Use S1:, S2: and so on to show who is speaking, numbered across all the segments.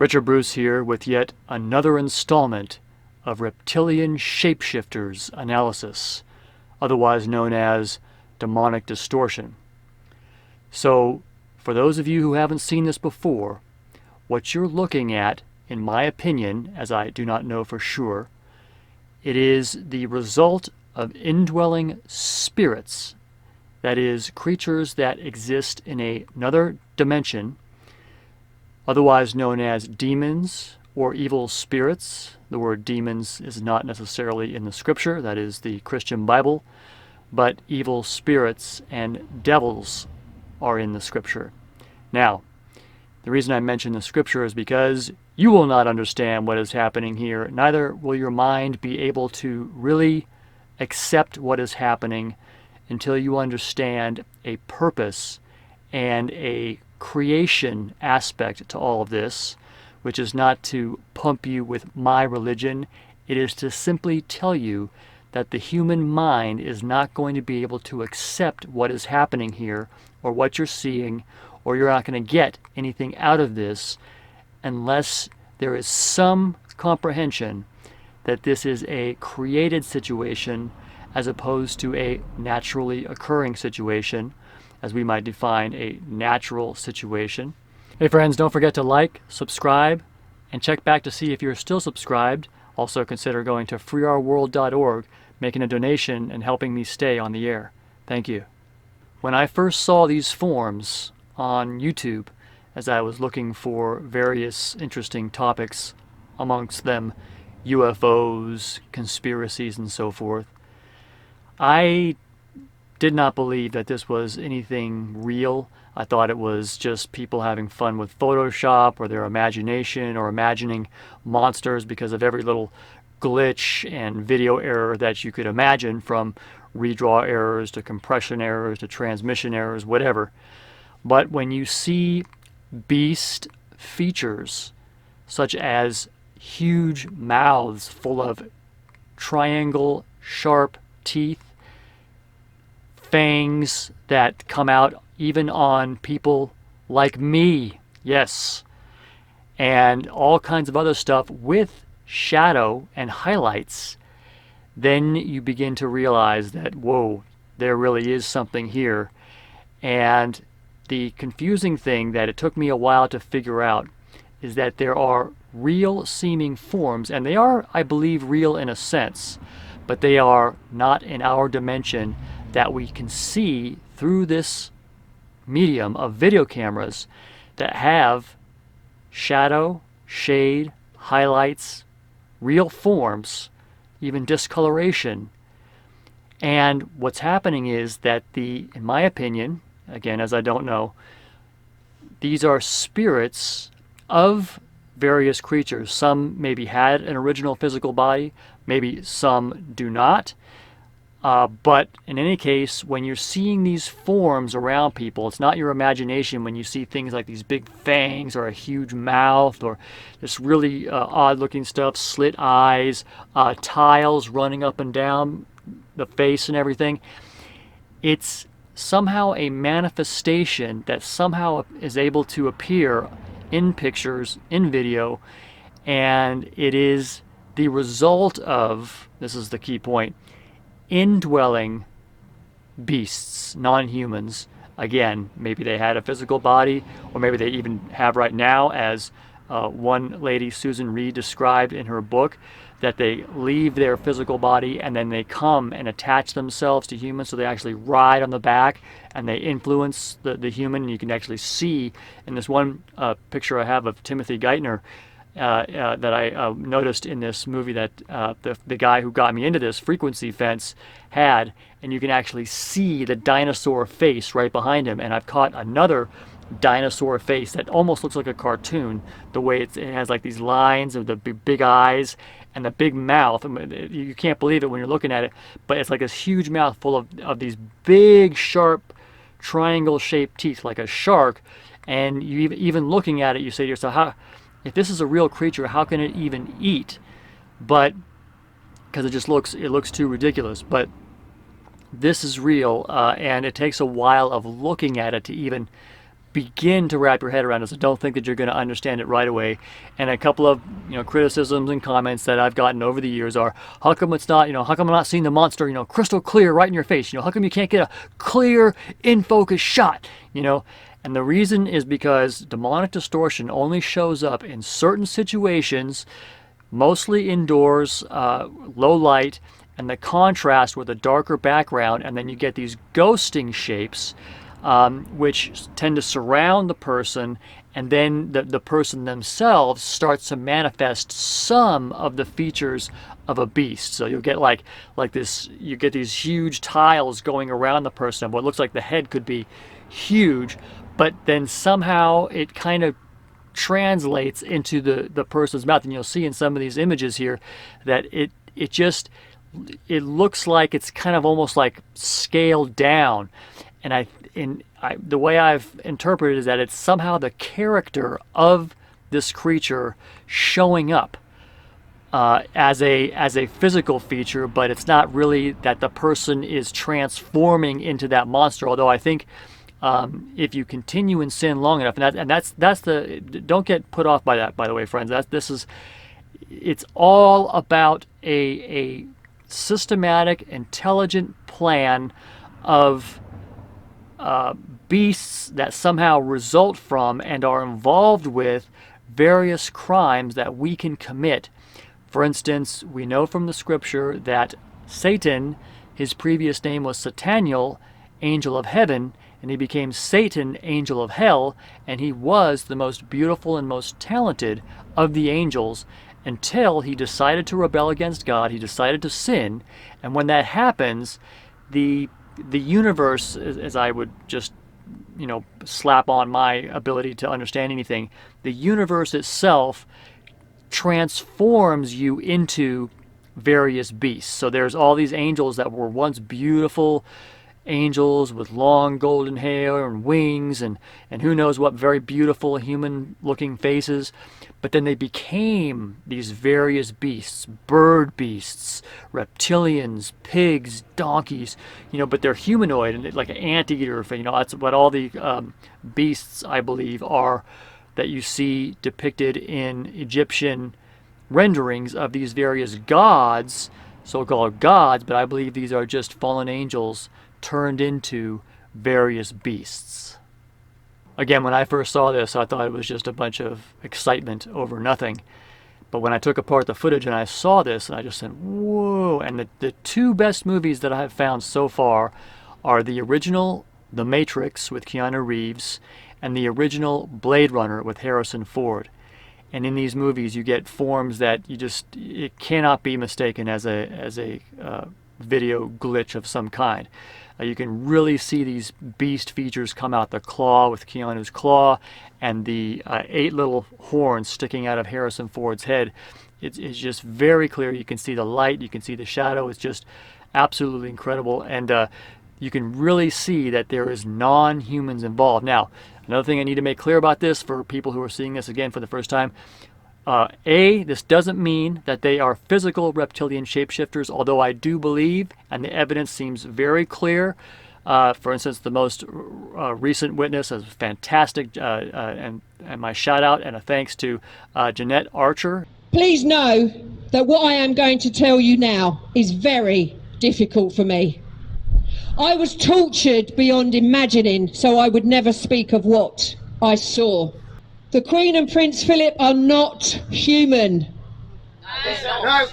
S1: Richard Bruce here with yet another installment of Reptilian Shapeshifters analysis, otherwise known as demonic distortion. So, for those of you who haven't seen this before, what you're looking at, in my opinion, as I do not know for sure, it is the result of indwelling spirits, that is, creatures that exist in another dimension, otherwise known as demons or evil spirits. The word demons is not necessarily in the scripture, that is the Christian Bible, but evil spirits and devils are in the scripture. Now, the reason I mention the scripture is because you will not understand what is happening here, neither will your mind be able to really accept what is happening until you understand a purpose and a creation aspect to all of this, which is not to pump you with my religion. It is to simply tell you that the human mind is not going to be able to accept what is happening here or what you're seeing, or you're not going to get anything out of this unless there is some comprehension that this is a created situation as opposed to a naturally occurring situation, as we might define a natural situation. Hey friends, don't forget to like, subscribe, and check back to see if you're still subscribed. Also consider going to freeourworld.org, making a donation, and helping me stay on the air. Thank you. When I first saw these forms on YouTube, as I was looking for various interesting topics, amongst them UFOs, conspiracies, and so forth, I did not believe that this was anything real. I thought it was just people having fun with Photoshop or their imagination or imagining monsters because of every little glitch and video error that you could imagine, from redraw errors to compression errors to transmission errors, whatever. But when you see beast features such as huge mouths full of triangle sharp teeth, fangs that come out even on people like me, yes, and all kinds of other stuff with shadow and highlights, then you begin to realize that, whoa, there really is something here. And the confusing thing that it took me a while to figure out is that there are real seeming forms, and they are, I believe, real in a sense, but they are not in our dimension that we can see through this medium of video cameras, that have shadow, shade, highlights, real forms, even discoloration. And what's happening is that in my opinion, again, as I don't know, these are spirits of various creatures. Some maybe had an original physical body, maybe some do not. But in any case, when you're seeing these forms around people, it's not your imagination when you see things like these big fangs or a huge mouth or this really odd-looking stuff, slit eyes, tiles running up and down the face and everything. It's somehow a manifestation that somehow is able to appear in pictures, in video, and it is the result of, this is the key point, indwelling beasts, non-humans. Again, maybe they had a physical body, or maybe they even have right now, as one lady, Susan Reed, described in her book, that they leave their physical body and then they come and attach themselves to humans, so they actually ride on the back and they influence the human. And you can actually see in this one picture I have of Timothy Geithner, that I noticed in this movie, that the guy who got me into this, Frequency Fence, had, and you can actually see the dinosaur face right behind him. And I've caught another dinosaur face that almost looks like a cartoon, the way it has like these lines of the big eyes and the big mouth. I mean, you can't believe it when you're looking at it, but it's like this huge mouth full of these big sharp triangle shaped teeth like a shark. And you even looking at it, you say to yourself, if this is a real creature, how can it even eat? But because it looks too ridiculous. But this is real, and it takes a while of looking at it to even begin to wrap your head around it. So don't think that you're going to understand it right away. And a couple of criticisms and comments that I've gotten over the years are, how come it's not, how come I'm not seeing the monster, crystal clear right in your face? How come you can't get a clear in focus shot? And the reason is because demonic distortion only shows up in certain situations, mostly indoors, low light, and the contrast with a darker background, and then you get these ghosting shapes, which tend to surround the person, and then the person themselves starts to manifest some of the features of a beast. So you'll get like this, you get these huge tiles going around the person. What looks like the head could be huge, but then somehow it kind of translates into the person's mouth. And you'll see in some of these images here that it looks like it's kind of almost like scaled down. And the way I've interpreted it is that it's somehow the character of this creature showing up as a physical feature, but it's not really that the person is transforming into that monster. Although I think if you continue in sin long enough, and that's the, don't get put off by that, by the way, friends. It's all about a systematic, intelligent plan of beasts that somehow result from and are involved with various crimes that we can commit. For instance, we know from the scripture that Satan, his previous name was Sataniel, angel of heaven, and he became Satan, angel of hell, and he was the most beautiful and most talented of the angels until he decided to rebel against God. He decided to sin, and when that happens, the universe, as I would just slap on my ability to understand anything, the universe itself transforms you into various beasts. So there's all these angels that were once beautiful angels with long golden hair and wings and who knows what very beautiful human looking faces, but then they became these various beasts, bird beasts, reptilians, pigs, donkeys, but they're humanoid and like an anteater. That's what all the beasts, I believe, are that you see depicted in Egyptian renderings of these various gods, so-called gods, but I believe these are just fallen angels turned into various beasts. Again, when I first saw this, I thought it was just a bunch of excitement over nothing. But when I took apart the footage and I saw this, I just said, whoa. And the two best movies that I have found so far are the original The Matrix with Keanu Reeves and the original Blade Runner with Harrison Ford. And in these movies, you get forms that it cannot be mistaken as a video glitch of some kind. You can really see these beast features come out. The claw with Keanu's claw and the 8 little horns sticking out of Harrison Ford's head. It's just very clear. You can see the light. You can see the shadow. It's just absolutely incredible. And you can really see that there is non-humans involved. Now, another thing I need to make clear about this for people who are seeing this again for the first time. This doesn't mean that they are physical reptilian shapeshifters, although I do believe, and the evidence seems very clear. For instance, the most recent witness is fantastic, and my shout out and a thanks to Jeanette Archer.
S2: Please know that what I am going to tell you now is very difficult for me. I was tortured beyond imagining, so I would never speak of what I saw. The Queen and Prince Philip are not human.
S3: No.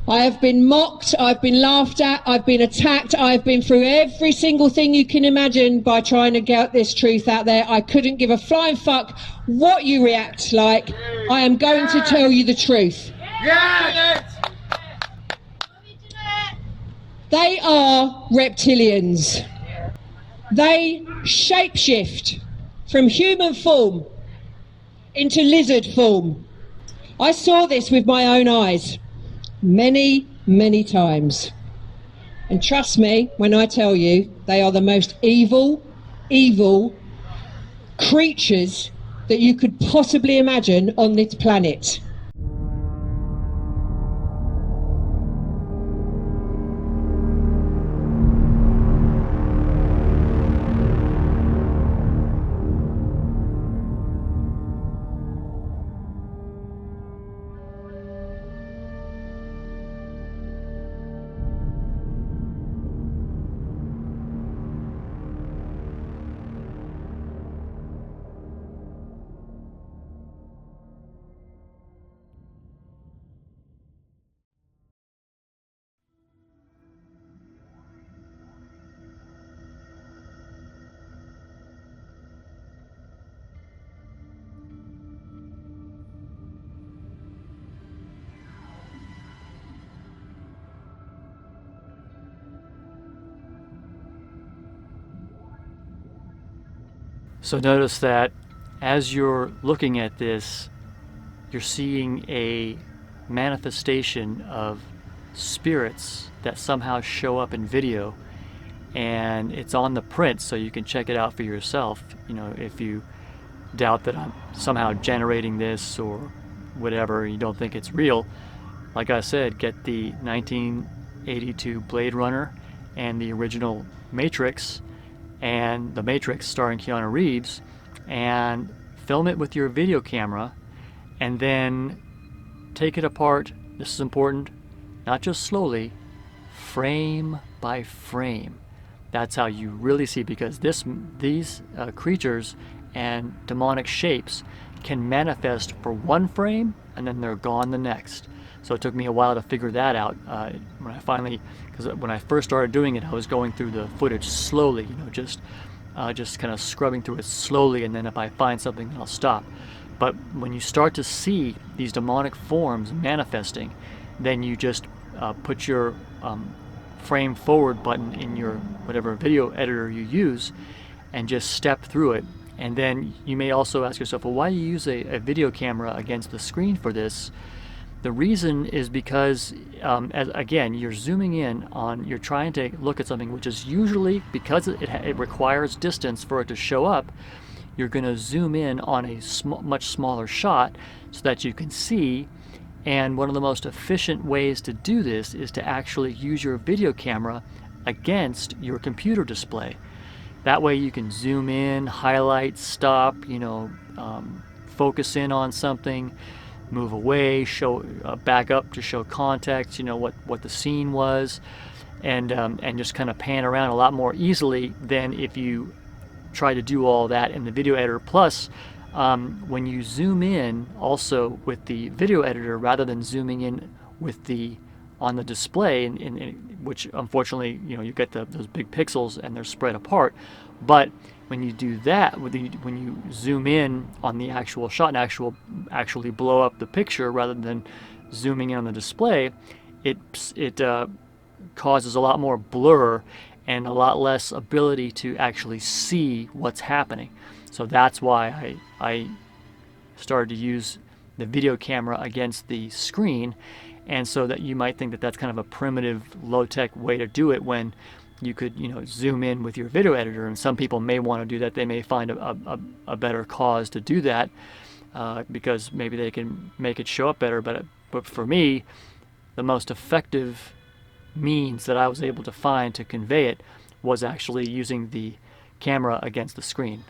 S2: I have been mocked, I've been laughed at, I've been attacked, I've been through every single thing you can imagine by trying to get this truth out there. I couldn't give a flying fuck what you react like. I am going to tell you the truth.
S3: Yes!
S2: They are reptilians. They shapeshift from human form into lizard form. I saw this with my own eyes many, many times. And trust me when I tell you, they are the most evil creatures that you could possibly imagine on this planet.
S1: So notice that as you're looking at this, you're seeing a manifestation of spirits that somehow show up in video, and it's on the print, so you can check it out for yourself. You know, if you doubt that I'm somehow generating this or whatever, you don't think it's real, like I said, get the 1982 Blade Runner and the original Matrix, and the Matrix starring Keanu Reeves, and film it with your video camera, and then take it apart. This is important, not just slowly, frame by frame. That's how you really see, because these creatures and demonic shapes can manifest for one frame and then they're gone the next. So it took me a while to figure that out. Because when I first started doing it, I was going through the footage slowly, you know, just kind of scrubbing through it slowly, and then if I find something, I'll stop. But when you start to see these demonic forms manifesting, then you just put your frame forward button in your whatever video editor you use and just step through it. And then you may also ask yourself, well, why do you use a video camera against the screen for this? The reason is because, again, you're zooming in on, you're trying to look at something which is usually, because it requires distance for it to show up, you're going to zoom in on a much smaller shot so that you can see. And one of the most efficient ways to do this is to actually use your video camera against your computer display. That way you can zoom in, highlight, stop, focus in on something, move away, show back up to show context, what the scene was, and just kind of pan around a lot more easily than if you try to do all that in the video editor. Plus, when you zoom in also with the video editor rather than zooming in with on the display, which unfortunately you get those big pixels and they're spread apart. But when you do that, when you zoom in on the actual shot and actually blow up the picture rather than zooming in on the display, it causes a lot more blur and a lot less ability to actually see what's happening. So that's why I started to use the video camera against the screen, and so that you might think that that's kind of a primitive, low-tech way to do it when you could, zoom in with your video editor. And some people may want to do that. They may find a better cause to do that because maybe they can make it show up better. But for me, the most effective means that I was able to find to convey it was actually using the camera against the screen.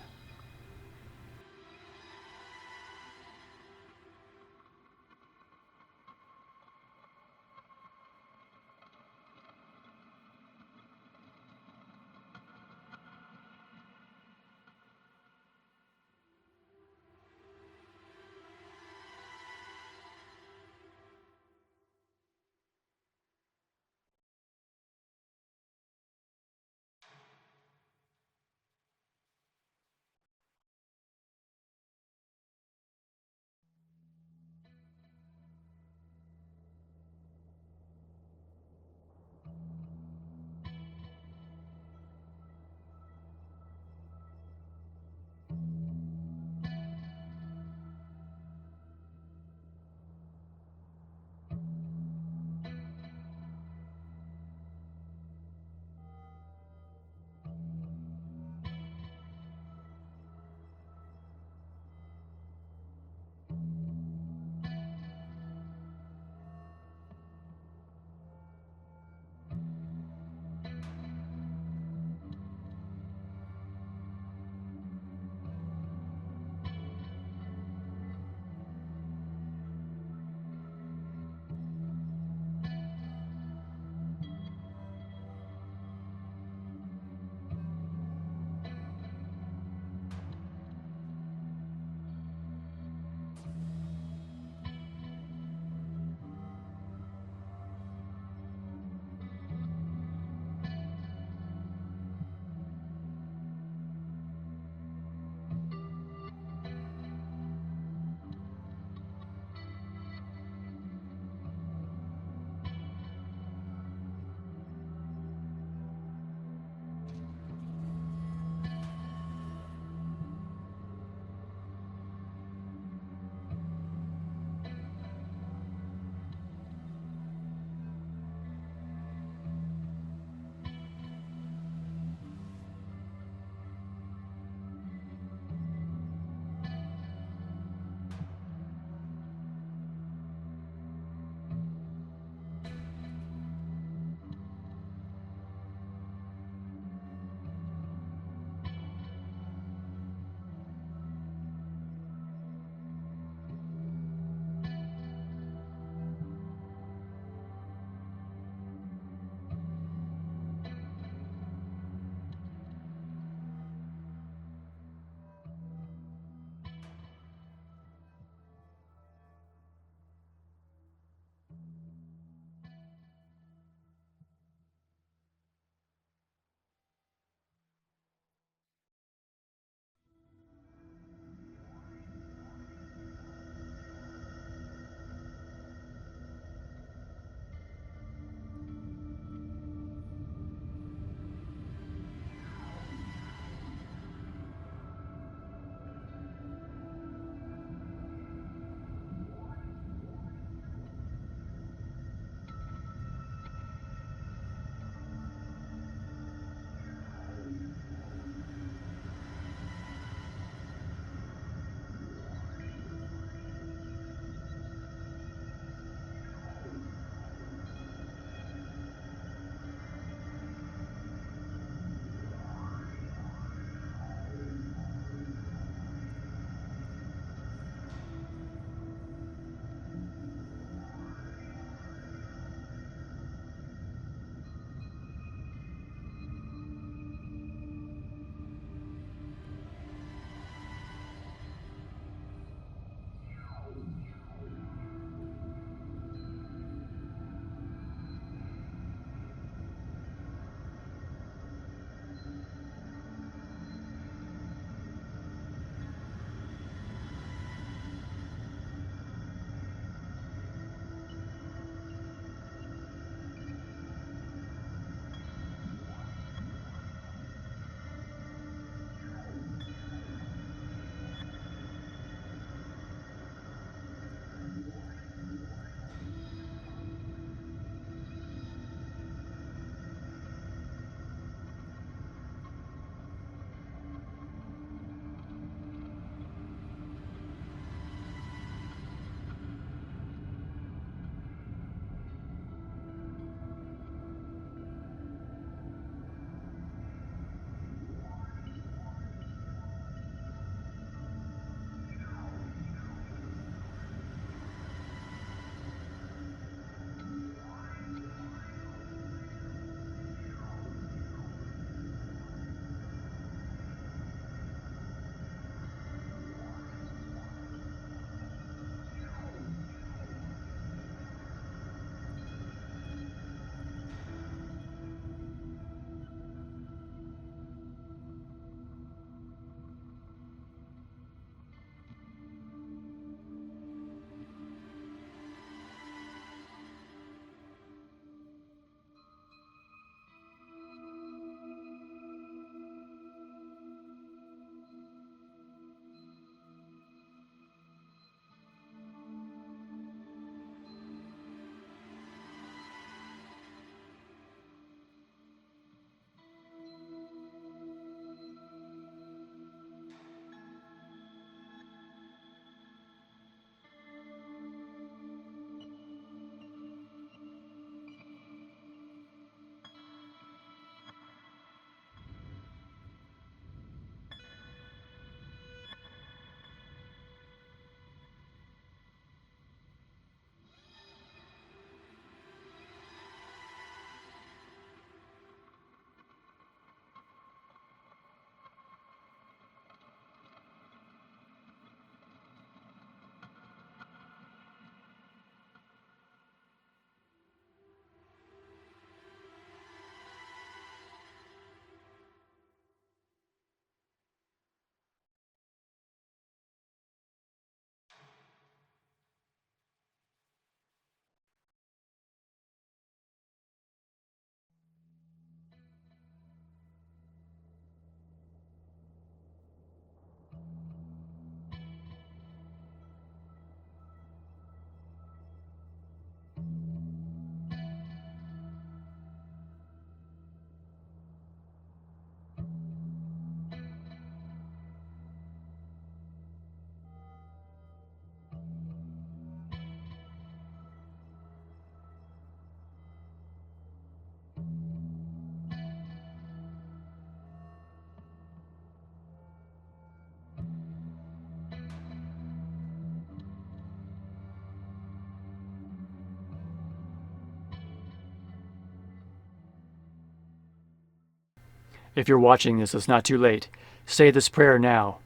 S1: If you're watching this, it's not too late. Say this prayer now.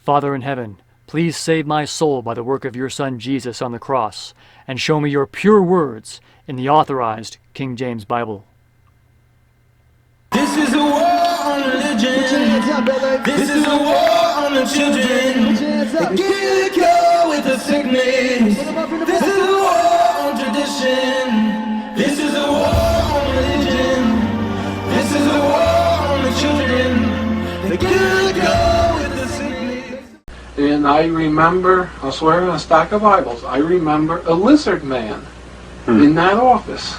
S1: Father in heaven, please save my soul by the work of your Son Jesus on the cross, and show me your pure words in the authorized King James Bible.
S4: This is a war on religion. This is a war on the children. They get go with the sickness. This is a war on tradition. This is a war on religion. This is a war on the children. They get go with the sickness.
S5: And I remember, I'll swear on a stack of Bibles, I remember a lizard man in that office.